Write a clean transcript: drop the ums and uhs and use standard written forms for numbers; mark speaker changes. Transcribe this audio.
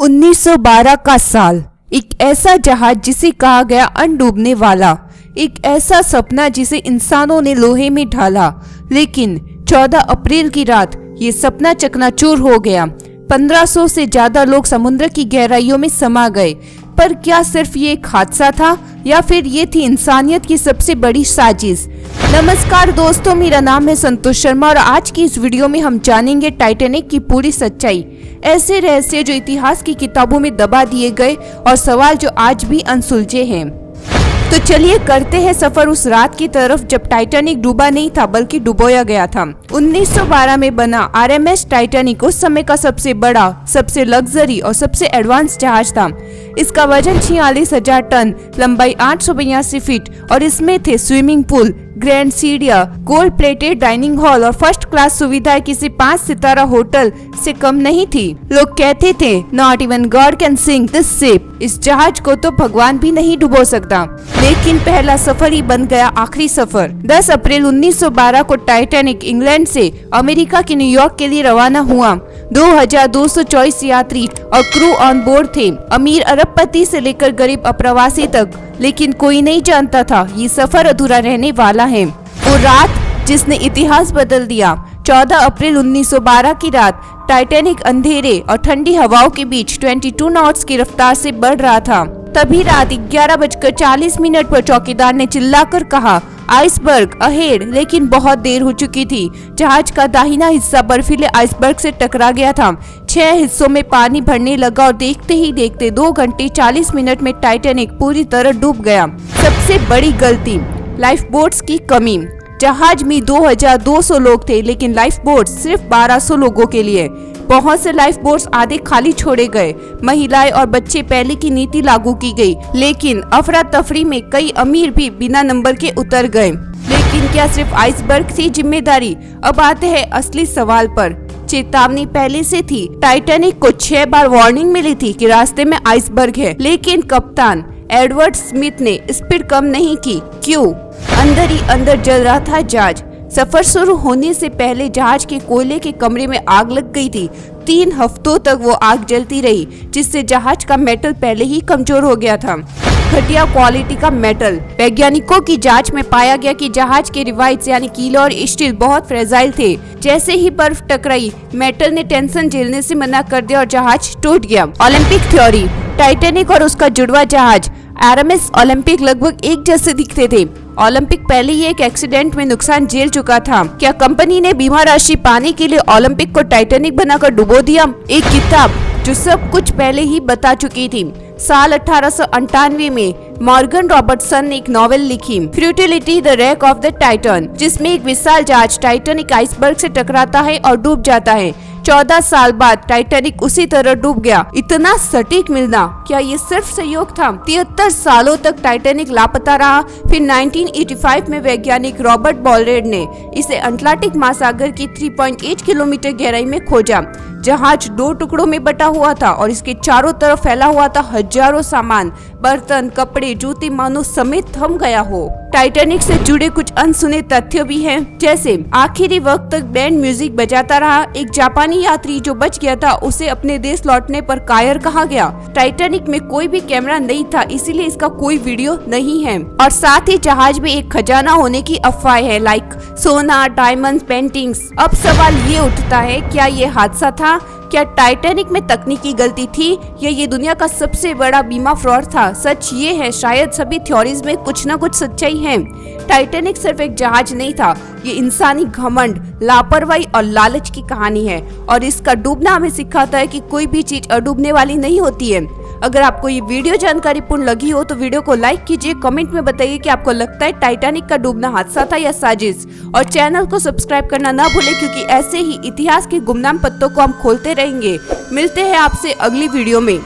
Speaker 1: 1912 का साल, एक ऐसा जहाज जिसे कहा गया अनडूबने वाला, एक ऐसा सपना जिसे इंसानों ने लोहे में ढाला, लेकिन 14 अप्रैल की रात ये सपना चकनाचूर हो गया। 1500 से ज्यादा लोग समुद्र की गहराइयों में समा गए। पर क्या सिर्फ ये एक हादसा था या फिर ये थी इंसानियत की सबसे बड़ी साजिश? नमस्कार दोस्तों, मेरा नाम है संतोष शर्मा और आज की इस वीडियो में हम जानेंगे टाइटैनिक की पूरी सच्चाई, ऐसे रहस्य जो इतिहास की किताबों में दबा दिए गए और सवाल जो आज भी अनसुलझे हैं। तो चलिए करते हैं सफर उस रात की तरफ जब टाइटैनिक डूबा नहीं था बल्कि डुबोया गया था। 1912 में बना आरएमएस टाइटैनिक उस समय का सबसे बड़ा, सबसे लग्जरी और सबसे एडवांस जहाज था। इसका वजन 46,000 टन, लंबाई 882 फीट और इसमें थे स्विमिंग पूल, ग्रैंड सीढ़ियां, गोल्ड प्लेटेड डाइनिंग हॉल और फर्स्ट क्लास सुविधाएं किसी 5 सितारा होटल से कम नहीं थी। लोग कहते थे not even God can sink this ship, इस जहाज को तो भगवान भी नहीं डुबो सकता। लेकिन पहला सफर ही बन गया आखिरी सफर। 10 अप्रैल 1912 को टाइटैनिक इंग्लैंड से अमेरिका के न्यूयॉर्क के लिए रवाना हुआ। 2224 यात्री और क्रू ऑन बोर्ड थे, अमीर अरबपति से लेकर गरीब अप्रवासी तक। लेकिन कोई नहीं जानता था ये सफर अधूरा रहने वाला है। वो रात जिसने इतिहास बदल दिया। 14 अप्रैल 1912 की रात टाइटैनिक अंधेरे और ठंडी हवाओं के बीच 22 नॉट्स की रफ्तार से बढ़ रहा था। तभी रात 11:40 पर चौकीदार ने चिल्लाकर कहा, आइसबर्ग अहेड। लेकिन बहुत देर हो चुकी थी। जहाज का दाहिना हिस्सा बर्फीले आइसबर्ग से टकरा गया था। 6 हिस्सों में पानी भरने लगा और देखते ही देखते 2 घंटे 40 मिनट में टाइटैनिक पूरी तरह डूब गया। सबसे बड़ी गलती, लाइफ बोट्स की कमी। जहाज में 2200 लोग थे लेकिन लाइफ बोट्स सिर्फ 1200 लोगों के लिए। बहुत से लाइफ बोट्स आधे खाली छोड़े गए। महिलाएं और बच्चे पहले की नीति लागू की गई, लेकिन अफरा तफरी में कई अमीर भी बिना नंबर के उतर गए। लेकिन क्या सिर्फ आइसबर्ग थी जिम्मेदारी? अब आते हैं असली सवाल पर। चेतावनी पहले से थी। टाइटैनिक को 6 बार वार्निंग मिली थी कि रास्ते में आइसबर्ग है, लेकिन कप्तान एडवर्ड स्मिथ ने स्पीड कम नहीं की। क्यों? अंदर ही अंदर जल रहा था जहाज। सफर शुरू होने से पहले जहाज के कोयले के कमरे में आग लग गई थी। 3 हफ्तों तक वो आग जलती रही, जिससे जहाज का मेटल पहले ही कमजोर हो गया था। घटिया क्वालिटी का मेटल। वैज्ञानिकों की जांच में पाया गया कि जहाज के रिवाइट्स यानी कील और स्टील बहुत फ्रेजाइल थे। जैसे ही बर्फ टकराई, मेटल ने टेंशन झेलने से मना कर दिया और जहाज टूट गया। Olympic theory. टाइटैनिक और उसका जुड़वा जहाज आरएमएस ओलंपिक लगभग एक जैसे दिखते थे। ओलंपिक पहले ही एक एक्सीडेंट में नुकसान झेल चुका था। क्या कंपनी ने बीमा राशि पाने के लिए ओलंपिक को टाइटैनिक बनाकर डुबो दिया? एक किताब जो सब कुछ पहले ही बता चुकी थी। साल 1898 में मॉर्गन रॉबर्टसन ने एक नॉवेल लिखी, futility the rack of the Titan, जिसमें एक विशाल जहाज टाइटैनिक आइसबर्ग से टकराता है और डूब जाता है। 14 साल बाद टाइटैनिक उसी तरह डूब गया। इतना सटीक मिलना, क्या ये सिर्फ संयोग था? 73 सालों तक टाइटैनिक लापता रहा। फिर 1985 में वैज्ञानिक रॉबर्ट बॉलरेड ने इसे अटलांटिक महासागर की 3.8 किलोमीटर गहराई में खोजा। जहाज 2 टुकड़ों में बटा हुआ था और इसके चारों तरफ फैला हुआ था हजारों सामान, बर्तन, कपड़े, जूते, मानो समेत थम गया हो। टाइटैनिक से जुड़े कुछ अनसुने तथ्य भी हैं, जैसे आखिरी वक्त तक बैंड म्यूजिक बजाता रहा। एक जापानी यात्री जो बच गया था उसे अपने देश लौटने पर कायर कहा गया। टाइटैनिक में कोई भी कैमरा नहीं था, इसीलिए इसका कोई वीडियो नहीं है। और साथ ही जहाज में एक खजाना होने की अफवाह है, लाइक सोना, डायमंड, पेंटिंग्स। अब सवाल ये उठता है, क्या ये हादसा था? क्या टाइटैनिक में तकनीकी गलती थी या ये दुनिया का सबसे बड़ा बीमा फ्रॉड था? सच ये है, शायद सभी थ्योरीज में कुछ न कुछ सच्चाई है। टाइटैनिक सिर्फ एक जहाज नहीं था, ये इंसानी घमंड, लापरवाही और लालच की कहानी है। और इसका डूबना हमें सिखाता है कि कोई भी चीज अडूबने वाली नहीं होती है। अगर आपको ये वीडियो जानकारीपूर्ण लगी हो तो वीडियो को लाइक कीजिए, कमेंट में बताइए कि आपको लगता है टाइटैनिक का डूबना हादसा था या साजिश। और चैनल को सब्सक्राइब करना ना भूलें, क्योंकि ऐसे ही इतिहास के गुमनाम पत्तों को हम खोलते रहेंगे। मिलते हैं आपसे अगली वीडियो में।